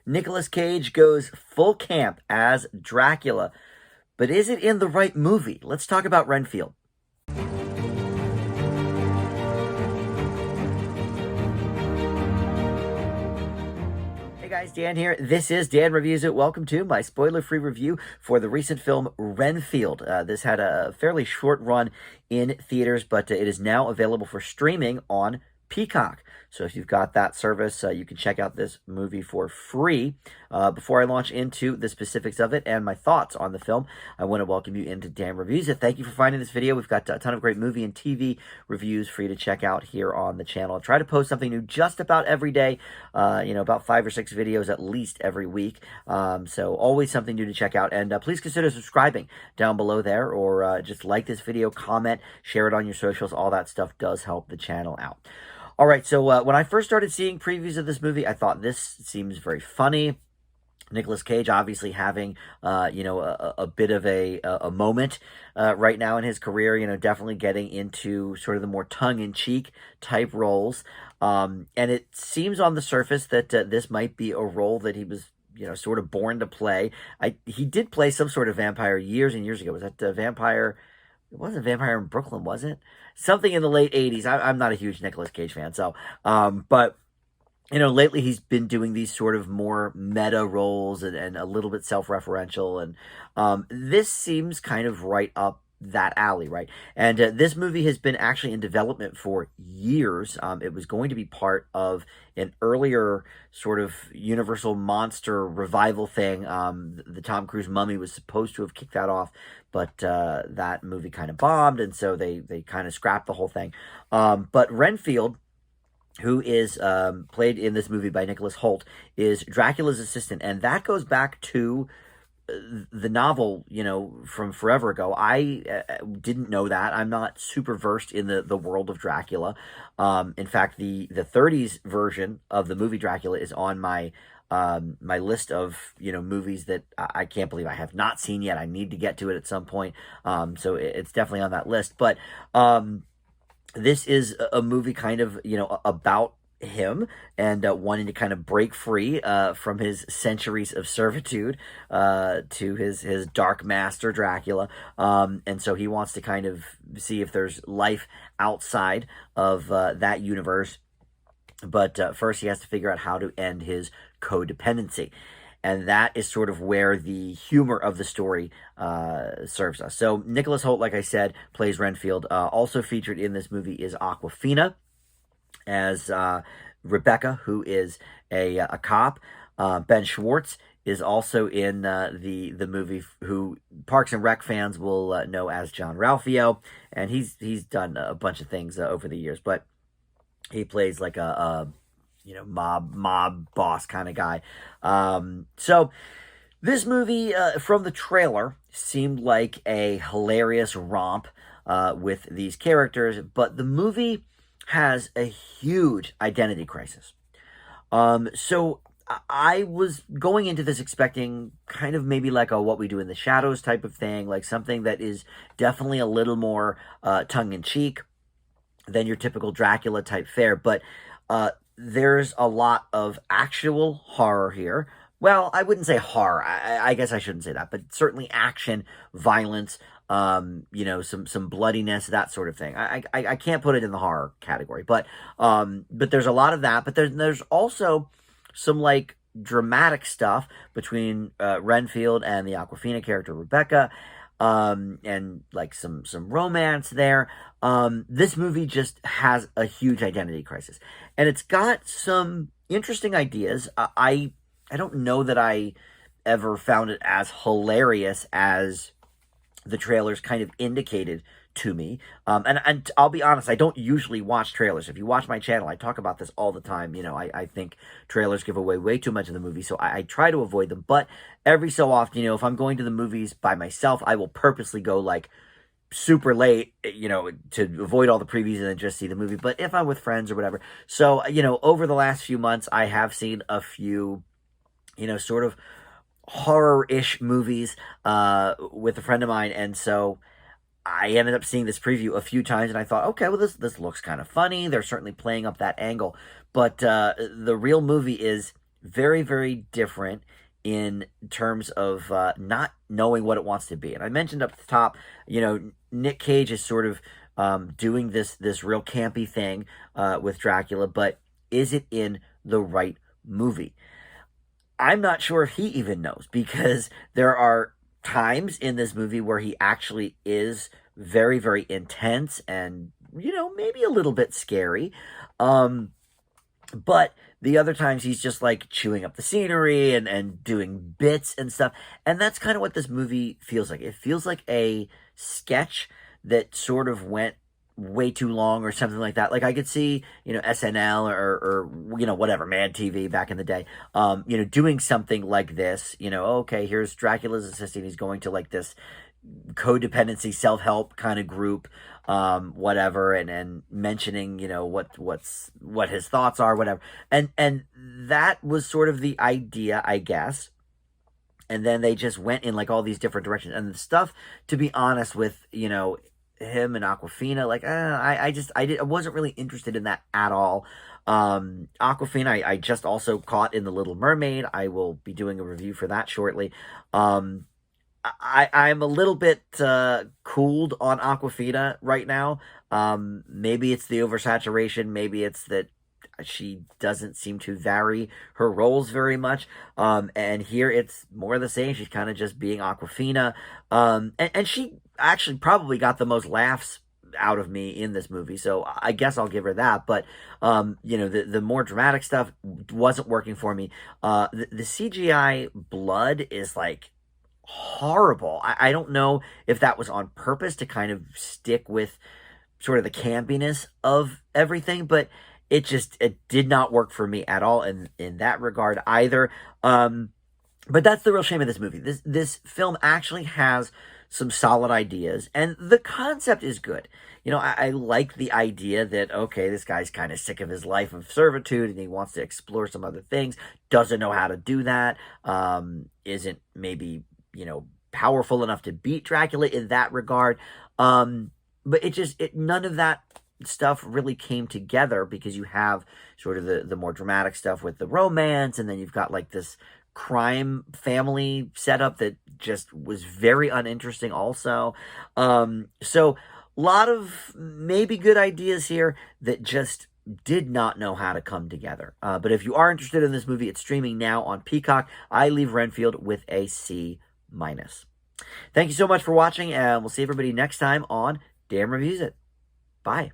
Nicolas Cage goes full camp as Dracula. But is it in the right movie? Let's talk about Renfield. Hey guys, Dan here. This is Dan Reviews It. Welcome to my spoiler-free review for the recent film Renfield. This had a fairly short run in theaters, but it is now available for streaming on Peacock. So if you've got that service, you can check out this movie for free. Before I launch into the specifics of it and my thoughts on the film, I want to welcome you into Dan Reviews It. Thank you for finding this video. We've got a ton of great movie and TV reviews for you to check out here on the channel. I try to post something new just about every day, about 5 or 6 videos at least every week. So always something new to check out. And please consider subscribing down below there, or just like this video, comment, share it on your socials. All that stuff does help the channel out. All right, so when I first started seeing previews of this movie, I thought this seems very funny. Nicolas Cage obviously having, a bit of a moment right now in his career, definitely getting into sort of the more tongue-in-cheek type roles. And it seems on the surface that this might be a role that he was, sort of born to play. He did play some sort of vampire years and years ago. Was that Vampire? It wasn't Vampire in Brooklyn, was it? Something in the late 80s. I'm not a huge Nicolas Cage fan, so, but, lately he's been doing these sort of more meta roles and a little bit self-referential, and this seems kind of right up that alley, right? And this movie has been actually in development for years. It was going to be part of an earlier sort of Universal monster revival thing. The Tom Cruise Mummy was supposed to have kicked that off, but that movie kind of bombed, and so they kind of scrapped the whole thing. But Renfield, who is played in this movie by Nicholas Hoult, is Dracula's assistant, and that goes back to the novel, from forever ago. I didn't know that. I'm not super versed in the world of Dracula. In fact, the 30s version of the movie Dracula is on my my list of, movies that I can't believe I have not seen yet. I need to get to it at some point. So it's definitely on that list. But this is a movie kind of, about him and wanting to kind of break free from his centuries of servitude to his dark master Dracula, and so he wants to kind of see if there's life outside of that universe, but first he has to figure out how to end his codependency. And that is sort of where the humor of the story serves us. So Nicholas Hoult, like I said, plays Renfield. Also featured in this movie is Awkwafina as Rebecca, who is a cop. Ben Schwartz is also in the movie, who Parks and Rec fans will know as John Ralphio, and he's done a bunch of things over the years, but he plays like a mob boss kind of guy. So this movie, from the trailer, seemed like a hilarious romp with these characters, but the movie has a huge identity crisis. So I was going into this expecting kind of maybe like a What We Do in the Shadows type of thing, like something that is definitely a little more tongue-in-cheek than your typical Dracula type fare, but there's a lot of actual horror here. Well, I wouldn't say horror. I guess I shouldn't say that, but certainly action, violence, some bloodiness, that sort of thing. I can't put it in the horror category, but there's a lot of that. But there's also some like dramatic stuff between Renfield and the Awkwafina character Rebecca, and like some romance there. This movie just has a huge identity crisis, and it's got some interesting ideas. I don't know that I ever found it as hilarious as the trailers kind of indicated to me. And I'll be honest, I don't usually watch trailers. If you watch my channel, I talk about this all the time. I think trailers give away way too much of the movie, so I try to avoid them. But every so often, if I'm going to the movies by myself, I will purposely go like super late, to avoid all the previews and then just see the movie. But if I'm with friends or whatever. So, over the last few months, I have seen a few, sort of horror-ish movies with a friend of mine, and so I ended up seeing this preview a few times, and I thought, okay, well, this looks kind of funny. They're certainly playing up that angle, but the real movie is very, very different in terms of not knowing what it wants to be. And I mentioned up at the top, Nick Cage is sort of doing this real campy thing with Dracula, but is it in the right movie? I'm not sure if he even knows, because there are times in this movie where he actually is very, very intense and, maybe a little bit scary. But the other times he's just like chewing up the scenery and doing bits and stuff. And that's kind of what this movie feels like. It feels like a sketch that sort of went way too long or something like that. Like I could see, SNL or whatever, Mad TV back in the day, doing something like this, okay, here's Dracula's assistant. He's going to like this codependency self-help kind of group, whatever, and mentioning, what his thoughts are, whatever. And that was sort of the idea, I guess. And then they just went in like all these different directions. And the stuff, to be honest, with, him and Aquafina, like I wasn't really interested in that at all. Aquafina, I just also caught in The Little Mermaid. I will be doing a review for that shortly. I'm a little bit cooled on Aquafina right now. Maybe it's the oversaturation. Maybe it's that she doesn't seem to vary her roles very much. And here it's more of the same. She's kind of just being Aquafina. And she actually probably got the most laughs out of me in this movie, so I guess I'll give her that. But the more dramatic stuff wasn't working for me. The CGI blood is like horrible. I don't know if that was on purpose to kind of stick with sort of the campiness of everything, but it did not work for me at all in that regard either. But that's the real shame of this movie. This film actually has some solid ideas, and the concept is good. I like the idea that, okay, this guy's kind of sick of his life of servitude and he wants to explore some other things, doesn't know how to do that, isn't maybe, powerful enough to beat Dracula in that regard. But none of that stuff really came together, because you have sort of the more dramatic stuff with the romance, and then you've got like this crime family setup that just was very uninteresting also. So a lot of maybe good ideas here that just did not know how to come together. But if you are interested in this movie, it's streaming now on Peacock. I leave Renfield with a C-. Thank you so much for watching, and we'll see everybody next time on Dan Reviews It. Bye.